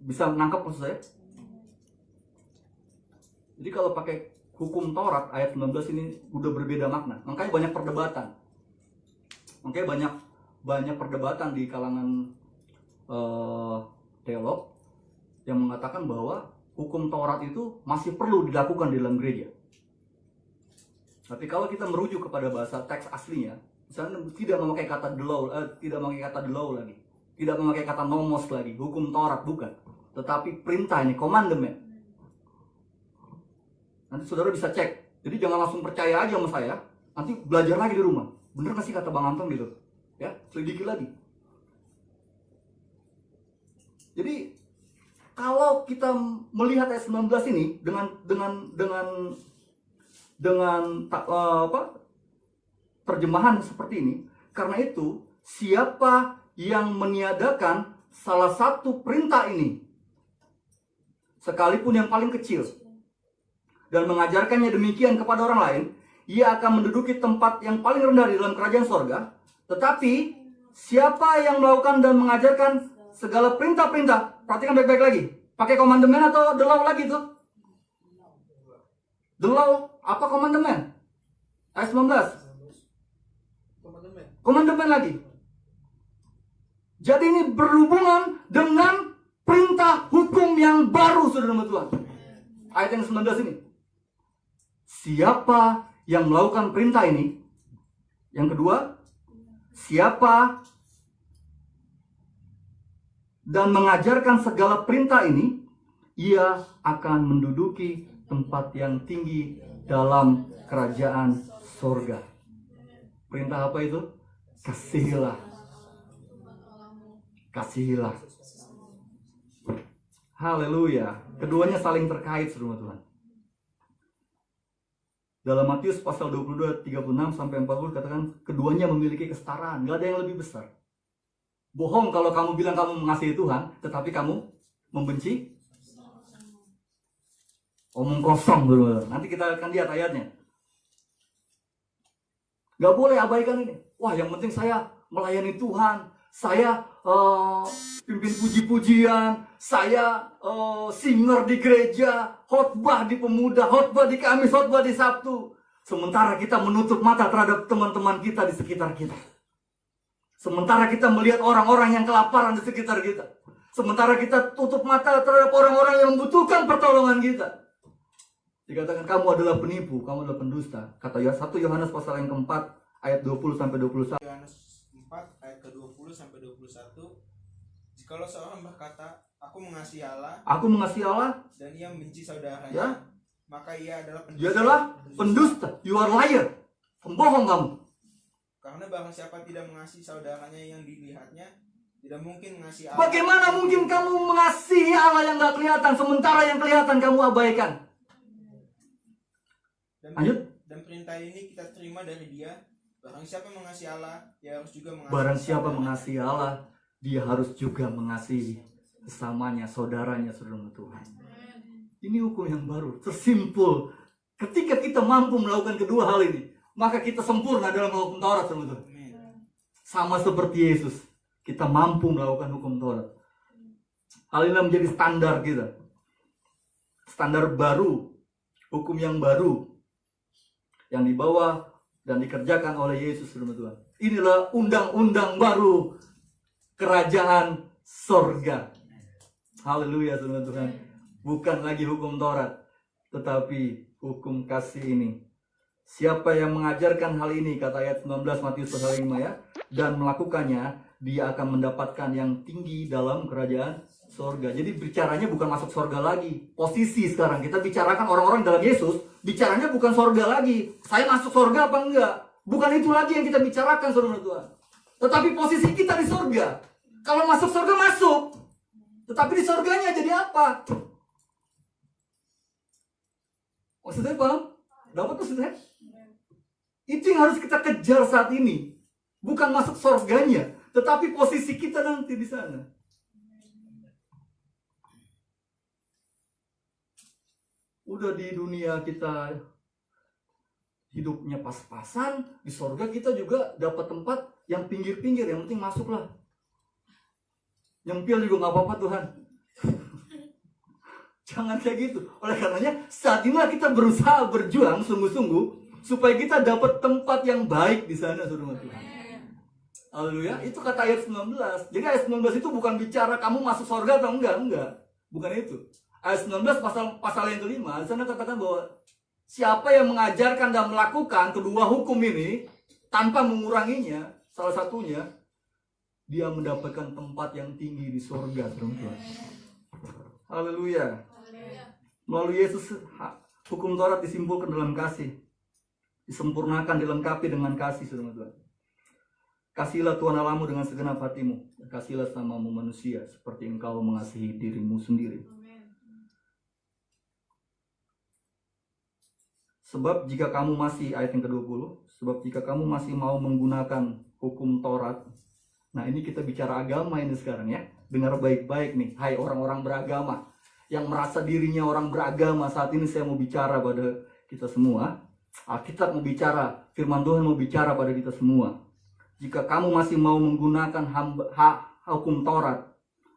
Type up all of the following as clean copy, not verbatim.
Bisa menangkap maksud saya? Jadi kalau pakai hukum Taurat ayat 19 ini udah berbeda makna. Makanya banyak perdebatan. Makanya banyak perdebatan di kalangan teolog yang mengatakan bahwa hukum Taurat itu masih perlu dilakukan di dalam gereja. Tapi kalau kita merujuk kepada bahasa teks aslinya, misalnya tidak memakai kata the law, lagi, tidak memakai kata nomos lagi, hukum Taurat bukan, tetapi perintah ini, commandment. Nanti saudara bisa cek. Jadi jangan langsung percaya aja sama saya, nanti belajar lagi di rumah. Bener nggak sih kata Bang Anton gitu? Ya, selidiki lagi. Jadi kalau kita melihat ayat 19 ini dengan terjemahan seperti ini, karena itu siapa yang meniadakan salah satu perintah ini, sekalipun yang paling kecil, dan mengajarkannya demikian kepada orang lain, ia akan menduduki tempat yang paling rendah di dalam kerajaan sorga. Tetapi siapa yang melakukan dan mengajarkan segala perintah-perintah, perhatikan baik-baik lagi, pakai komandemen atau the law lagi tuh? The law, apa komandemen? Ayat 19. Komandemen lagi. Jadi ini berhubungan dengan perintah hukum yang baru, saudara Tuhan. Ayat yang 19 ini. Siapa yang melakukan perintah ini? Yang kedua, siapa dan mengajarkan segala perintah ini, ia akan menduduki tempat yang tinggi dalam kerajaan sorga. Perintah apa itu? Kasihilah. Kasihilah. Haleluya. Keduanya saling terkait, saudara Tuhan. Dalam Matius pasal 22, 36 sampai 40 katakan keduanya memiliki kesetaraan. Gak ada yang lebih besar. Bohong kalau kamu bilang kamu mengasihi Tuhan, tetapi kamu membenci. Omong kosong dulu. Nanti kita akan lihat ayatnya. Gak boleh abaikan ini. Wah, yang penting saya melayani Tuhan. Saya pimpin puji-pujian. Saya singer di gereja. Khotbah di pemuda. Khotbah di Kamis. Khotbah di Sabtu. Sementara kita menutup mata terhadap teman-teman kita di sekitar kita. Sementara kita melihat orang-orang yang kelaparan di sekitar kita. Sementara kita tutup mata terhadap orang-orang yang membutuhkan pertolongan kita. Dikatakan kamu adalah penipu, kamu adalah pendusta. Kata 1 Yohanes pasal yang keempat ayat 20 sampai 21. Yohanes 4 ayat ke-20 sampai 21. Jikalau seorang berkata, aku mengasihi Allah, dan ia membenci saudaranya, ya? Maka ia adalah pendusta. Dia adalah pendusta. You are liar. Pembohong kamu. Karena barang siapa tidak mengasihi saudaranya yang dilihatnya, tidak mungkin mengasihi Allah. Bagaimana mungkin kamu mengasihi Allah yang gak kelihatan, sementara yang kelihatan kamu abaikan? Dan perintah ini kita terima dari Dia. Barang siapa mengasihi Allah, dia harus juga mengasihi. Barang siapa mengasihi Allah, dia harus juga mengasihi sesamanya, saudaranya, saudara Tuhan. Ini hukum yang baru, tersimpul. Ketika kita mampu melakukan kedua hal ini, maka kita sempurna dalam hukum Taurat, saudara Tuhan. Sama seperti Yesus, kita mampu melakukan hukum Taurat. Hal ini menjadi standar kita. Standar baru, hukum yang baru, yang dibawa dan dikerjakan oleh Yesus, saudara Tuhan. Inilah undang-undang baru kerajaan sorga. Haleluya, saudara Tuhan. Bukan lagi hukum Taurat, tetapi hukum kasih ini. Siapa yang mengajarkan hal ini, kata ayat 19 Matius pasal 5 ya, dan melakukannya, dia akan mendapatkan yang tinggi dalam kerajaan sorga. Jadi bicaranya bukan masuk sorga lagi. Posisi sekarang kita bicarakan orang-orang dalam Yesus, bicaranya bukan sorga lagi. Saya masuk sorga apa enggak? Bukan itu lagi yang kita bicarakan, saudara Tuhan. Tetapi posisi kita di sorga. Kalau masuk sorga masuk, tetapi di sorganya jadi apa? Maksudnya paham? Dapat maksudnya? Itu yang harus kita kejar saat ini. Bukan masuk sorganya, tetapi posisi kita nanti di sana. Udah di dunia kita hidupnya pas-pasan, di sorga kita juga dapat tempat yang pinggir-pinggir, yang penting masuklah. Nyempil juga gak apa-apa Tuhan. Jangan kayak gitu. Oleh karenanya saat inilah kita berusaha berjuang sungguh-sungguh supaya kita dapat tempat yang baik di sana, saudara Tuhan. Haleluya. Itu kata ayat 19. Jadi ayat 19 itu bukan bicara kamu masuk surga atau enggak. Bukan itu. Ayat 19 pasal yang kelima, di sana katakan bahwa siapa yang mengajarkan dan melakukan kedua hukum ini tanpa menguranginya, salah satunya dia mendapatkan tempat yang tinggi di surga, teman-teman. Haleluya. Melalui Yesus, hukum Taurat disimpulkan dalam kasih, disempurnakan, dilengkapi dengan kasih, teman-teman. Kasihilah Tuhan Allahmu dengan segenap hatimu, dan kasihilah sesamamu manusia seperti engkau mengasihi dirimu sendiri. Sebab jika kamu masih, ayat yang ke-20, sebab jika kamu masih mau menggunakan hukum Taurat. Nah, ini kita bicara agama ini sekarang ya. Dengar baik-baik nih, hai orang-orang beragama yang merasa dirinya orang beragama. Saat ini saya mau bicara pada kita semua. Alkitab mau bicara, firman Tuhan mau bicara pada kita semua. Jika kamu masih mau menggunakan hukum Taurat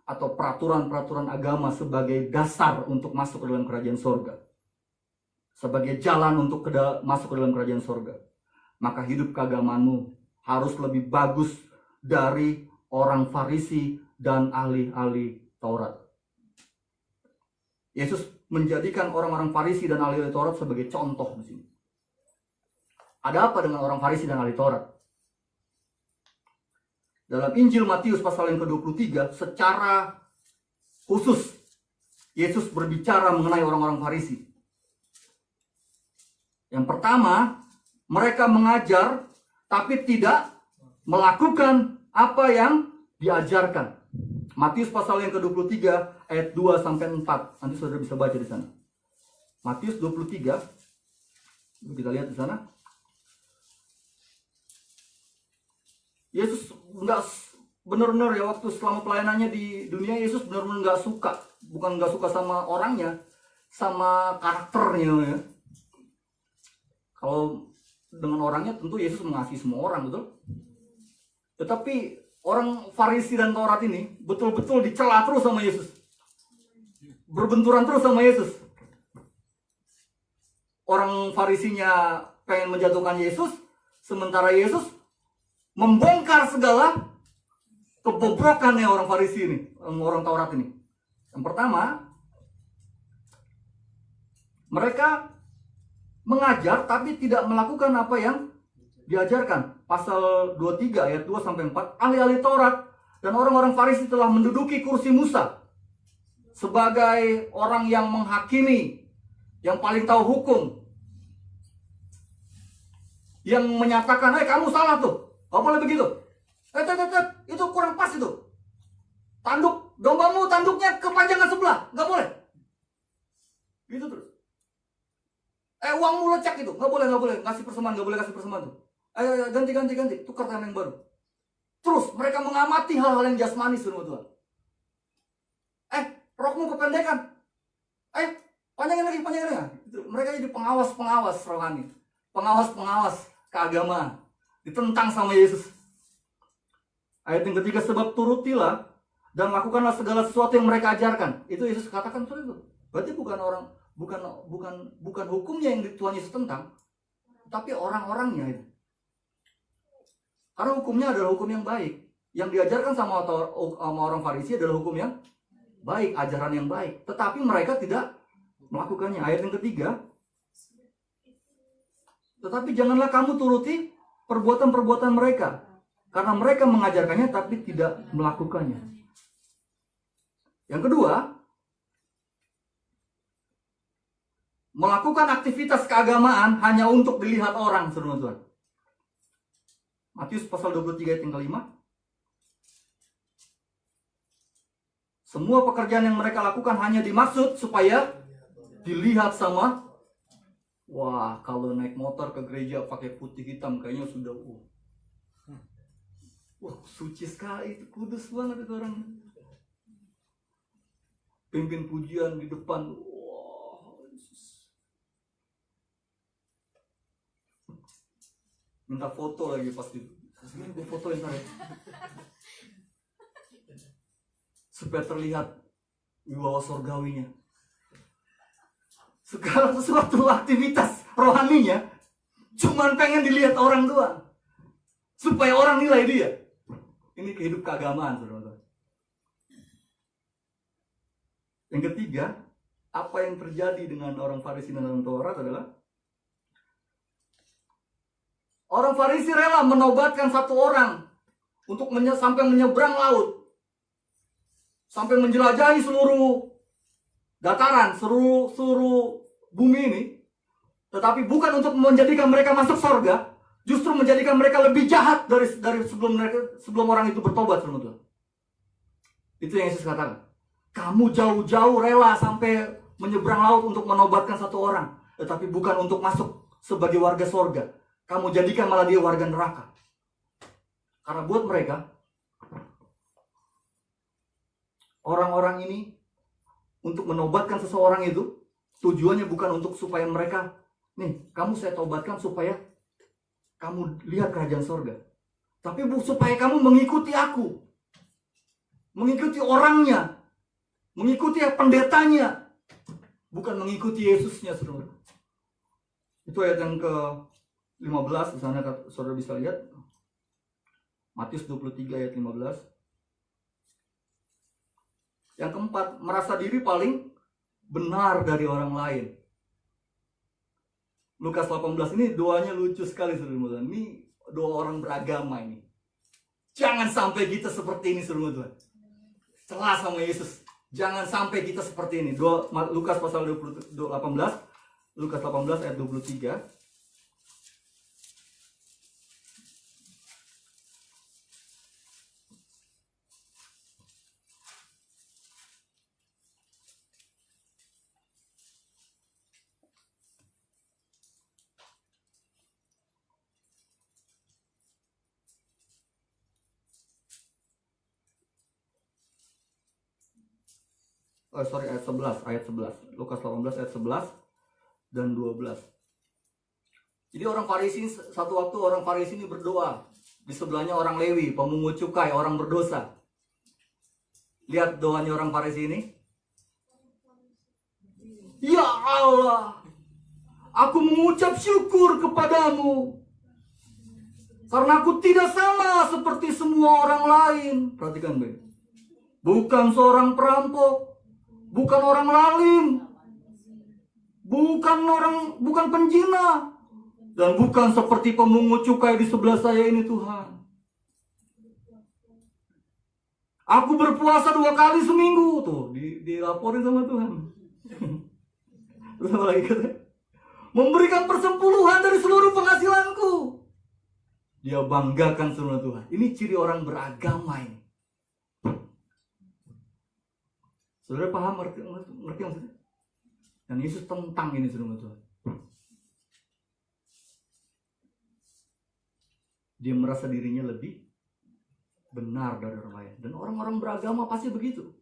atau peraturan-peraturan agama sebagai dasar untuk masuk ke dalam kerajaan sorga, sebagai jalan untuk masuk ke dalam kerajaan sorga, maka hidup keagamaanmu harus lebih bagus dari orang Farisi dan ahli-ahli Taurat. Yesus menjadikan orang-orang Farisi dan ahli-ahli Taurat sebagai contoh di sini. Ada apa dengan orang Farisi dan ahli Taurat? Dalam Injil Matius pasal yang ke-23, secara khusus Yesus berbicara mengenai orang-orang Farisi. Yang pertama, mereka mengajar tapi tidak melakukan apa yang diajarkan. Matius pasal yang ke-23 ayat 2 sampai 4. Nanti saudara bisa baca di sana. Matius 23. Kita lihat di sana. Yesus enggak benar-benar ya, waktu selama pelayanannya di dunia, Yesus benar-benar enggak suka. Bukan enggak suka sama orangnya, sama karakternya ya. Kalau dengan orangnya tentu Yesus mengasihi semua orang, betul? Tetapi orang Farisi dan Taurat ini betul-betul dicela terus sama Yesus. Berbenturan terus sama Yesus. Orang Farisinya pengen menjatuhkan Yesus, sementara Yesus membongkar segala kebobrokannya orang Farisi ini, orang Taurat ini. Yang pertama, mereka mengajar tapi tidak melakukan apa yang diajarkan. Pasal 23 ayat 2 sampai 4, ahli-ahli Taurat dan orang-orang Farisi telah menduduki kursi Musa sebagai orang yang menghakimi, yang paling tahu hukum, yang menyatakan, kamu salah tuh, gak boleh begitu, itu kurang pas itu, tanduk dombamu tanduknya kepanjangan sebelah, gak boleh, gitu terus. Uangmu lecek itu, nggak boleh, ngasih persembahan, nggak boleh kasih persembahan tuh. Ganti, tukar tanah yang baru. Terus mereka mengamati hal-hal yang jasmani, semua Tuhan. Rokmu kependekan. Panjangin lagi. Mereka jadi pengawas rohani, pengawas keagamaan, ditentang sama Yesus. Ayat yang ketiga, sebab turutilah dan lakukanlah segala sesuatu yang mereka ajarkan. Itu Yesus katakan seperti itu. Berarti bukan hukumnya yang Tuhan Yesus tentang, tapi orang-orangnya itu. Karena hukumnya adalah hukum yang baik. Yang diajarkan sama orang Farisi adalah hukum yang baik, ajaran yang baik. Tetapi mereka tidak melakukannya. Ayat yang ketiga, tetapi janganlah kamu turuti perbuatan-perbuatan mereka, karena mereka mengajarkannya tapi tidak melakukannya. Yang kedua, melakukan aktivitas keagamaan hanya untuk dilihat orang, saudara-saudara. Matius pasal 23 ayat yang kelima. Semua pekerjaan yang mereka lakukan hanya dimaksud supaya dilihat sama. Wah, kalau naik motor ke gereja pakai putih hitam kayaknya sudah suci sekali, itu kudus banget itu orang. Pimpin pujian di depan. Minta foto lagi pasti. Sebenarnya gue fotoin saya. Supaya terlihat wibawa surgawinya. Sekarang sesuatu aktivitas rohaninya cuman pengen dilihat orang doang, supaya orang nilai dia. Ini kehidupan keagamaan, saudara-saudara. Yang ketiga, apa yang terjadi dengan orang Farisi dan orang Taurat adalah orang Farisi rela menobatkan satu orang untuk sampai menyeberang laut, sampai menjelajahi seluruh dataran, seluruh bumi ini, tetapi bukan untuk menjadikan mereka masuk surga, justru menjadikan mereka lebih jahat dari sebelum orang itu bertobat, saudara. Itu yang Yesus katakan. Kamu jauh-jauh rela sampai menyeberang laut untuk menobatkan satu orang, tetapi bukan untuk masuk sebagai warga surga. Kamu jadikan malah dia warga neraka. Karena buat mereka, orang-orang ini untuk menobatkan seseorang itu tujuannya bukan untuk supaya mereka, nih kamu saya tobatkan supaya kamu lihat kerajaan surga, tapi supaya kamu mengikuti aku, mengikuti orangnya, mengikuti pendetanya, bukan mengikuti Yesusnya, saudara. Itu ayat yang ke-15, di sana saudara bisa lihat. Matius 23 ayat 15. Yang keempat, merasa diri paling benar dari orang lain. Lukas 18 ini doanya lucu sekali, saudara. Ini doa orang beragama ini. Jangan sampai kita seperti ini, saudara. Celah sama Yesus. Jangan sampai kita seperti ini. Lukas pasal 18, Lukas 18 ayat 23. Ayat 11. Lukas 18 ayat 11 dan 12. Jadi orang Farisi, satu waktu orang Farisi ini berdoa. Di sebelahnya orang Lewi, pemungut cukai, orang berdosa. Lihat doanya orang Farisi ini. Ya Allah, aku mengucap syukur kepadamu, karena aku tidak sama seperti semua orang lain. Perhatikan baik. Bukan seorang perampok, bukan orang lalim, bukan penjina, dan bukan seperti pemungut cukai di sebelah saya ini, Tuhan. Aku berpuasa 2 kali seminggu, tuh dilaporin sama Tuhan. Terus apa lagi kata? Memberikan persepuluhan dari seluruh penghasilanku. Dia banggakan seluruh Tuhan. Ini ciri orang beragama ini. Saudara paham, ngerti maksudnya? Dan Yesus tentang ini, saudara Tuhan. Dia merasa dirinya lebih benar dari orang lain. Dan orang-orang beragama pasti begitu.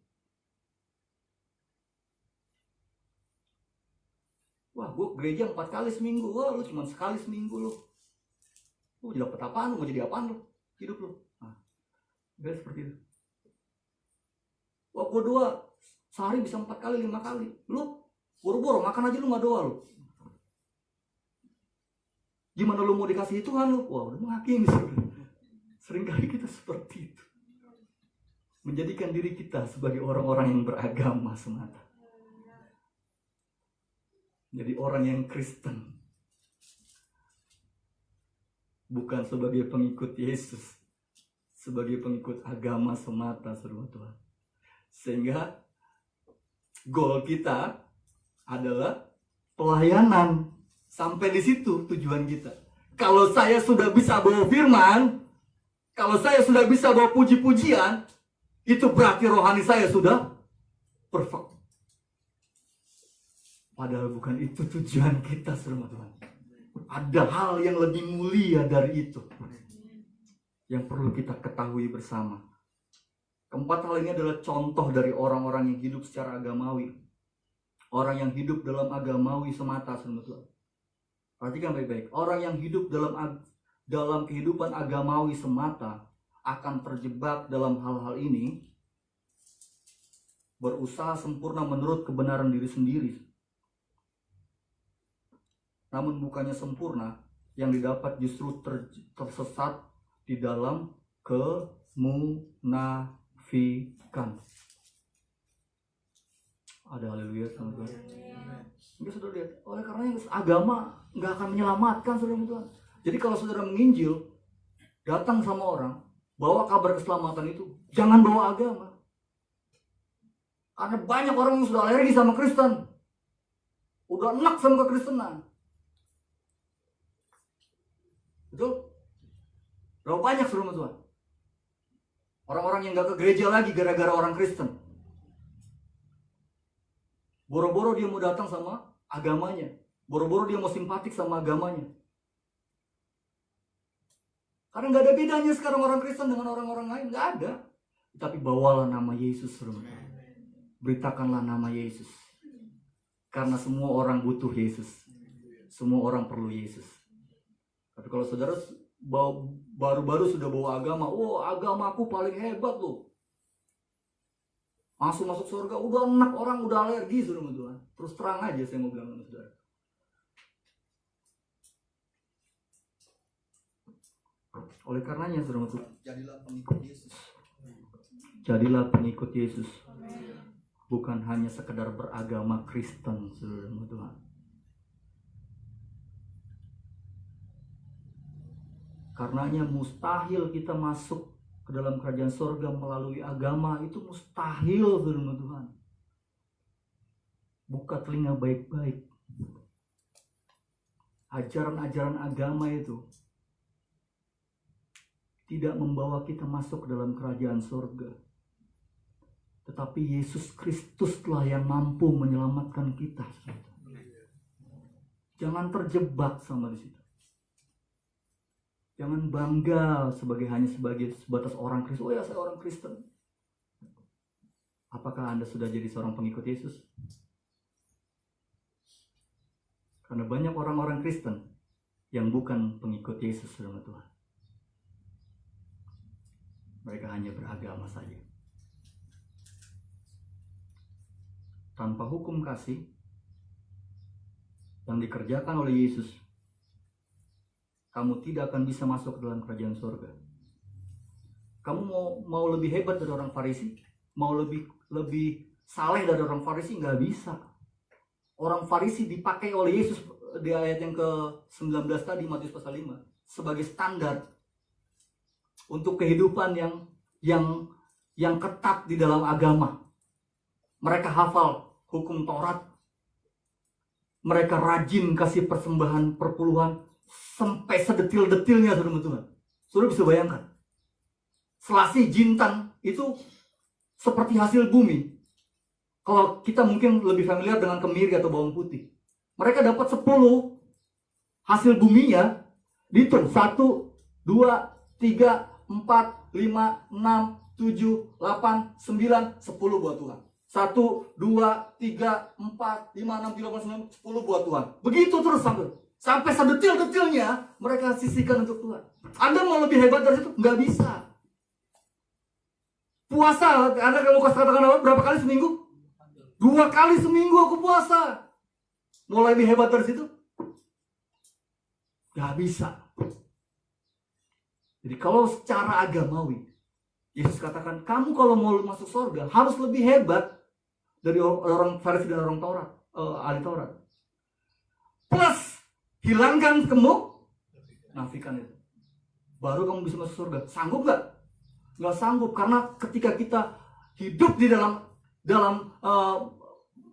Wah, gue gereja 4 kali seminggu. Wah, lu cuma sekali seminggu lu. Lu dapat apaan? Lu mau jadi apaan lu? Hidup lu. Nah, gak seperti itu. Wah, gue doa sehari bisa 4 kali, 5 kali. Lu boro-boro makan aja lu gak doa lu. Gimana lu mau dikasih Tuhan lu? Wah, udah menghakimi. Seringkali kita seperti itu. Menjadikan diri kita sebagai orang-orang yang beragama semata. Jadi orang yang Kristen. Bukan sebagai pengikut Yesus. Sebagai pengikut agama semata, saudara Tuhan. Sehingga goal kita adalah pelayanan. Sampai di situ tujuan kita. Kalau saya sudah bisa bawa firman, kalau saya sudah bisa bawa puji-pujian, itu berarti rohani saya sudah perfect. Padahal bukan itu tujuan kita, saudara Tuhan. Ada hal yang lebih mulia dari itu yang perlu kita ketahui bersama. Keempat hal ini adalah contoh dari orang-orang yang hidup secara agamawi. Orang yang hidup dalam agamawi semata, saudara Tuhan. Perhatikan baik-baik. Orang yang hidup dalam kehidupan agamawi semata akan terjebak dalam hal-hal ini, berusaha sempurna menurut kebenaran diri sendiri. namun bukannya sempurna, yang didapat justru tersesat di dalam kemunafikan. Ada haleluya sama Tuhan. Mungkin saudara lihat, oleh karena agama nggak akan menyelamatkan saudara Tuhan. Jadi kalau saudara menginjil, datang sama orang, bawa kabar keselamatan itu, jangan bawa agama. Karena banyak orang yang sudah alergi sama Kristen, udah enak sama kekristenan. Betul? Berapa banyak saudara Tuhan? Orang-orang yang nggak ke gereja lagi gara-gara orang Kristen. Boro-boro dia mau datang sama agamanya. Boro-boro dia mau simpatik sama agamanya. Karena nggak ada bedanya sekarang orang Kristen dengan orang-orang lain. Nggak ada. Tapi bawalah nama Yesus. Beritakanlah nama Yesus. Karena semua orang butuh Yesus. Semua orang perlu Yesus. Tapi kalau saudara baru-baru sudah bawa agama, oh agamaku paling hebat loh, masuk surga, udah enak, orang udah alergi saudara Tuhan. Terus terang aja saya mau bilang sama saudara, oleh karenanya saudara Tuhan, jadilah pengikut Yesus. Jadilah pengikut Yesus, bukan hanya sekedar beragama Kristen saudara Tuhan. Karenanya mustahil kita masuk ke dalam kerajaan surga melalui agama. Itu mustahil firman Tuhan. Buka telinga baik-baik. Ajaran-ajaran agama itu tidak membawa kita masuk ke dalam kerajaan surga. Tetapi Yesus Kristuslah yang mampu menyelamatkan kita. Jangan terjebak sama di situ. Jangan bangga hanya sebagai sebatas orang Kristen. Oh ya, saya orang Kristen. Apakah Anda sudah jadi seorang pengikut Yesus? Karena banyak orang-orang Kristen yang bukan pengikut Yesus sama Tuhan. Mereka hanya beragama saja. Tanpa hukum kasih yang dikerjakan oleh Yesus, kamu tidak akan bisa masuk ke dalam kerajaan surga. Kamu mau lebih hebat dari orang Farisi? Mau lebih saleh dari orang Farisi? Nggak bisa. Orang Farisi dipakai oleh Yesus di ayat yang ke-19 tadi, Matius pasal 5, sebagai standar untuk kehidupan yang ketat di dalam agama. Mereka hafal hukum Taurat. Mereka rajin kasih persembahan perpuluhan sampai sedetil-detilnya, saudara Tuhan. Saudara bisa bayangkan, selasi jintan itu seperti hasil bumi. Kalau kita mungkin lebih familiar dengan kemiri atau bawang putih, mereka dapat 10 hasil buminya, dihitung 1, 2, 3, 4, 5, 6, 7, 8, 9, 10 buat Tuhan. 1, 2, 3, 4, 5, 6, 7, 8, 9, 10 buat Tuhan. Begitu terus sampai sedetil-detilnya mereka sisihkan untuk Tuhan. Anda mau lebih hebat dari situ? Nggak bisa. Puasa, Anda kalau katakan berapa kali seminggu? 2 kali seminggu aku puasa. Mau lebih hebat dari situ? Nggak bisa. Jadi kalau secara agamawi, Yesus katakan, kamu kalau mau masuk surga harus lebih hebat dari orang Farisi dan orang Taurat, ahli Taurat. Plus hilangkan kemunafikan itu, baru kamu bisa masuk surga. Sanggup nggak? Nggak sanggup, karena ketika kita hidup di dalam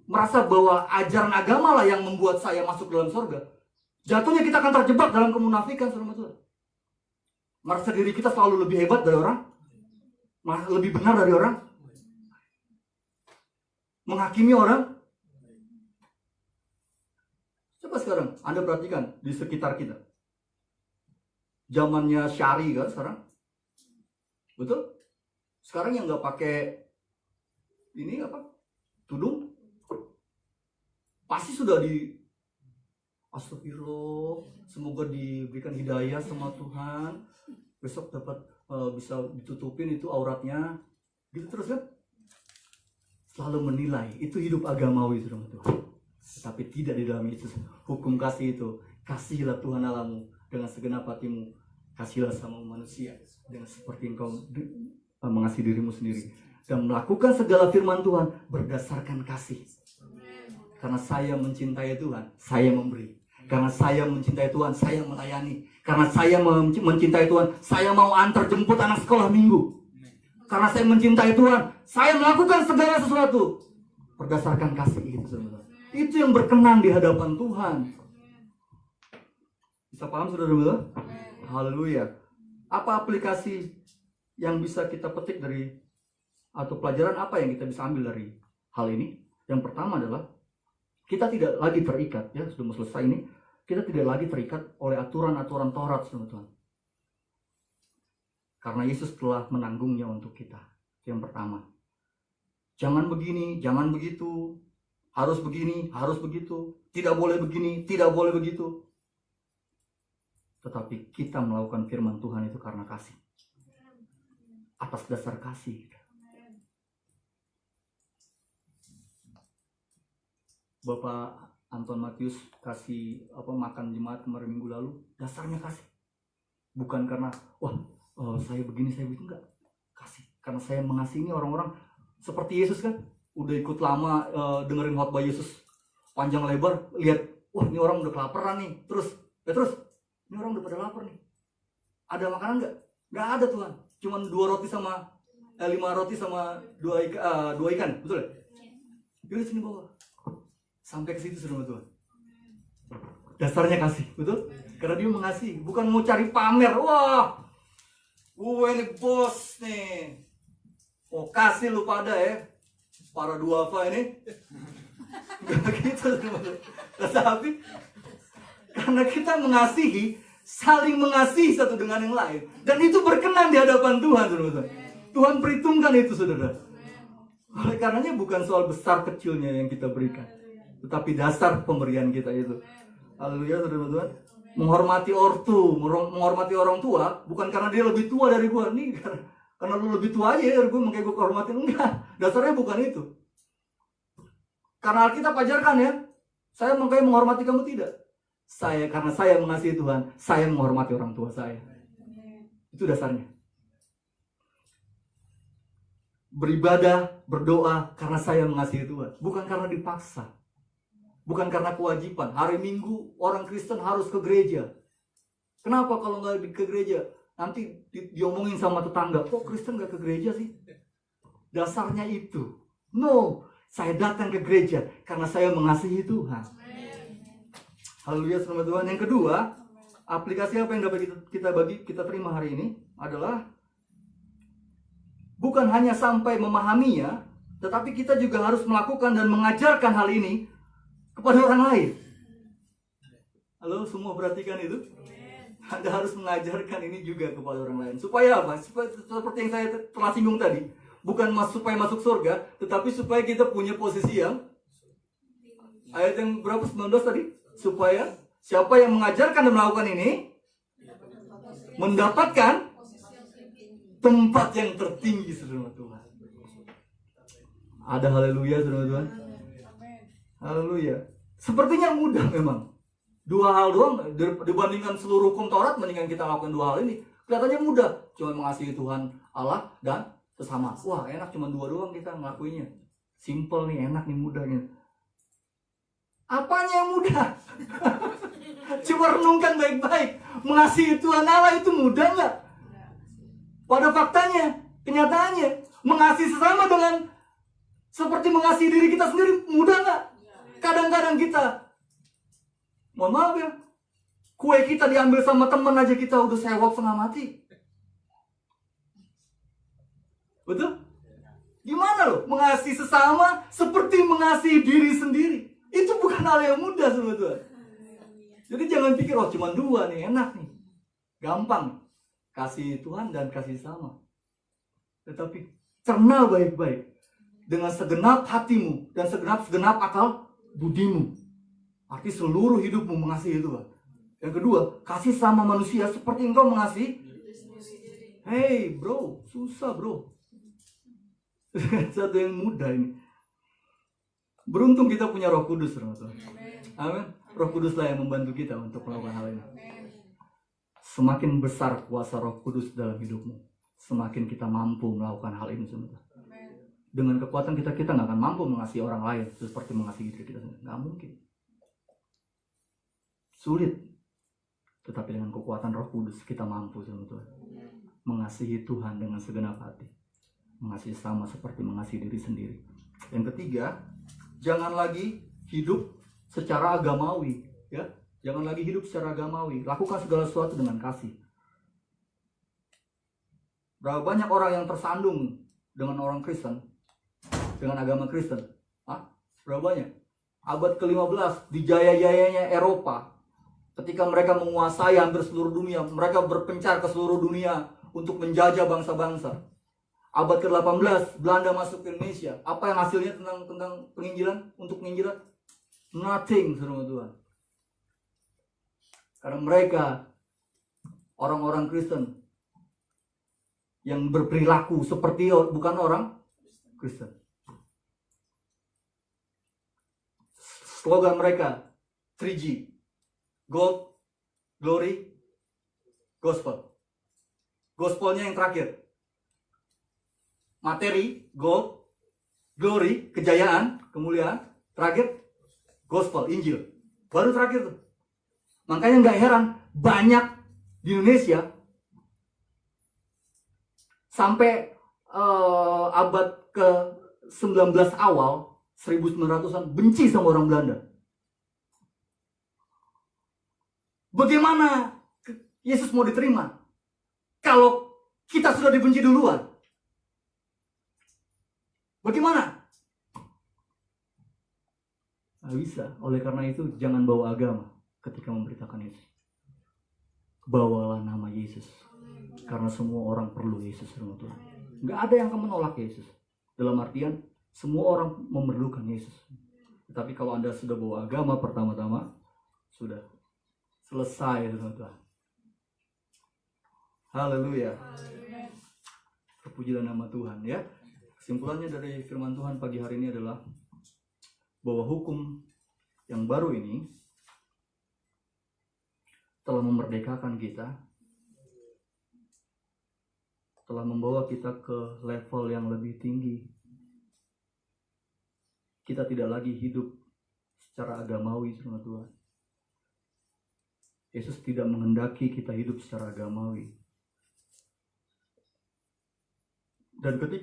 merasa bahwa ajaran agama lah yang membuat saya masuk dalam surga, jatuhnya kita akan terjebak dalam kemunafikan, saudara Tuhan. Merasa diri kita selalu lebih hebat dari orang, lebih benar dari orang, menghakimi orang. Coba sekarang Anda perhatikan di sekitar kita. Zamannya syari kan sekarang. Betul? Sekarang yang nggak pakai ini tudung, pasti sudah astagfirullah, semoga diberikan hidayah sama Tuhan, besok dapat bisa ditutupin itu auratnya, gitu terus kan? Selalu menilai, itu hidup agamawi, saudara Tuhan. Tapi tidak di dalam itu hukum kasih itu Kasihilah Tuhan Allahmu dengan segenap hatimu. Kasihilah sama manusia dengan seperti engkau mengasihi dirimu sendiri. Dan melakukan segala firman Tuhan berdasarkan kasih. Karena saya mencintai Tuhan, saya memberi. Karena saya mencintai Tuhan, saya melayani. Karena saya mencintai Tuhan, saya mau antar jemput anak sekolah minggu. Karena saya mencintai Tuhan, saya melakukan segala sesuatu berdasarkan kasih itu, saudara. Itu yang berkenan di hadapan Tuhan. Bisa paham, saudara-saudara? Haleluya. Apa aplikasi yang bisa kita petik dari, atau pelajaran apa yang kita bisa ambil dari hal ini? Yang pertama adalah kita tidak lagi terikat, ya, sudah mau selesai ini. Kita tidak lagi terikat oleh aturan-aturan Taurat, teman-teman. Karena Yesus telah menanggungnya untuk kita. Yang pertama. Jangan begini, jangan begitu. Harus begini, harus begitu. Tidak boleh begini, tidak boleh begitu. Tetapi kita melakukan firman Tuhan itu karena kasih. Atas dasar kasih. Bapak Anton Matius kasih makan jemaat kemarin minggu lalu, dasarnya kasih. Bukan karena saya begini, saya begitu, enggak. Kasih. Karena saya mengasihi ini orang-orang seperti Yesus kan, udah ikut lama dengerin khotbah Yesus panjang lebar, lihat, ini orang udah kelaparan nih. Terus ini orang udah pada lapar nih. Ada makanan enggak? Enggak ada, Tuhan. Cuman 5 roti sama 2 ikan, betul ya? Yaudah sini bawa. Sampai ke situ, saudara Tuhan. Dasarnya kasih, betul? Karena dia mengasihi, bukan mau cari pamer. Ini bos nih. Kasih lu pada ya. Para duafa ini. Gak gitu, saudara. Tetapi karena kita mengasihi, saling mengasihi satu dengan yang lain, dan itu berkenan di hadapan Tuhan, saudara. Tuhan perhitungkan itu, saudara. Oleh karenanya bukan soal besar kecilnya yang kita berikan, tetapi dasar pemberian kita itu. Haleluya, saudara-saudara. Menghormati ortu, menghormati orang tua, bukan karena dia lebih tua dari gua. Nih, karena lu lebih tua aja dari gua, makanya gua hormatin. Enggak, dasarnya bukan itu. Karena Alkitab ajarkan ya, saya makanya menghormati kamu tidak. Karena saya mengasihi Tuhan, saya menghormati orang tua saya. Itu dasarnya. Beribadah, berdoa karena saya mengasihi Tuhan, bukan karena dipaksa. Bukan karena kewajiban. Hari Minggu orang Kristen harus ke gereja. Kenapa kalau nggak ke gereja? Nanti diomongin sama tetangga, kok Kristen nggak ke gereja sih? Dasarnya itu. No, saya datang ke gereja karena saya mengasihi Tuhan. Haleluya, selamat Tuhan. Yang kedua, aplikasi apa yang dapat kita terima hari ini adalah bukan hanya sampai memahaminya, tetapi kita juga harus melakukan dan mengajarkan hal ini kepada orang lain. Halo, semua perhatikan itu. Anda harus mengajarkan ini juga kepada orang lain. Supaya apa? Seperti yang saya telah singgung tadi. Bukan supaya masuk surga, tetapi supaya kita punya posisi yang, ayat yang berapa? 19 tadi? Supaya siapa yang mengajarkan dan melakukan ini mendapatkan tempat yang tertinggi, saudara Tuhan. Ada haleluya, saudara Tuhan. Haleluya. Sepertinya mudah memang. 2 hal doang dibandingkan seluruh hukum Taurat, mendingan kita lakukan 2 hal ini. Kelihatannya mudah, cuma mengasihi Tuhan Allah dan sesama. Wah, enak, cuma 2 doang kita ngelakuinnya. Simple nih, enak nih, mudah nih. Apanya yang mudah? Coba renungkan baik-baik. Mengasihi Tuhan Allah itu mudah nggak? Pada faktanya, kenyataannya, mengasihi sesama dengan seperti mengasihi diri kita sendiri, mudah nggak? Kadang-kadang kita, mohon maaf ya, kue kita diambil sama teman aja kita udah sewot setengah mati. Betul? Gimana loh? Mengasihi sesama seperti mengasihi diri sendiri. Itu bukan hal yang mudah, sebetulnya. Jadi jangan pikir, cuma 2 nih, enak nih. Gampang. Kasih Tuhan dan kasih sama. Tetapi cerna baik-baik. Dengan segenap hatimu dan segenap akal budimu. Arti seluruh hidupmu mengasihi Tuhan. Yang kedua, kasih sama manusia seperti engkau mengasihi. Hey bro, susah bro. Satu yang mudah ini. Beruntung kita punya Roh Kudus, teman-teman. Amin. Roh Kuduslah yang membantu kita untuk melakukan hal ini. Semakin besar kuasa Roh Kudus dalam hidupmu, semakin kita mampu melakukan hal ini semua. Dengan kekuatan kita nggak akan mampu mengasihi orang lain seperti mengasihi diri kita sendiri. Nggak mungkin. Sulit. Tetapi dengan kekuatan Roh Kudus kita mampu semua Tuhan. Mengasihi Tuhan dengan segenap hati. Mengasihi sama seperti mengasihi diri sendiri. Yang ketiga, jangan lagi hidup secara agamawi, ya. Jangan lagi hidup secara agamawi. Lakukan segala sesuatu dengan kasih. Berapa banyak orang yang tersandung dengan orang Kristen, dengan agama Kristen? Berapa banyak? Abad ke-15 di jaya-jayanya Eropa, ketika mereka menguasai hampir seluruh dunia, mereka berpencar ke seluruh dunia untuk menjajah bangsa-bangsa. Abad ke-18 Belanda masuk ke Indonesia. Apa yang hasilnya tentang penginjilan? Untuk penginjilan? Nothing, saudara Tuhan. Karena mereka orang-orang Kristen yang berperilaku seperti bukan orang Kristen. Slogan mereka 3G, Gold, Glory, Gospel. Gospelnya yang terakhir. Materi, Gold, Glory, kejayaan, kemuliaan. Terakhir, Gospel, Injil. Baru terakhir tuh. Makanya nggak heran banyak di Indonesia sampai abad ke-19 awal 1900-an benci sama orang Belanda. Bagaimana Yesus mau diterima kalau kita sudah dibenci duluan? Bagaimana? Nggak bisa. Oleh karena itu jangan bawa agama ketika memberitakan Yesus. Bawalah nama Yesus. Karena semua orang perlu Yesus. Nggak ada yang akan menolak Yesus. Dalam artian semua orang memerlukan Yesus. Tetapi kalau Anda sudah bawa agama pertama-tama, sudah selesai, teman-teman. Haleluya. Terpujilah nama Tuhan, ya. Kesimpulannya dari firman Tuhan pagi hari ini adalah bahwa hukum yang baru ini telah memerdekakan kita, telah membawa kita ke level yang lebih tinggi. Kita tidak lagi hidup secara agamawi, sama Tuhan. Yesus tidak menghendaki kita hidup secara agamawi. Dan ketika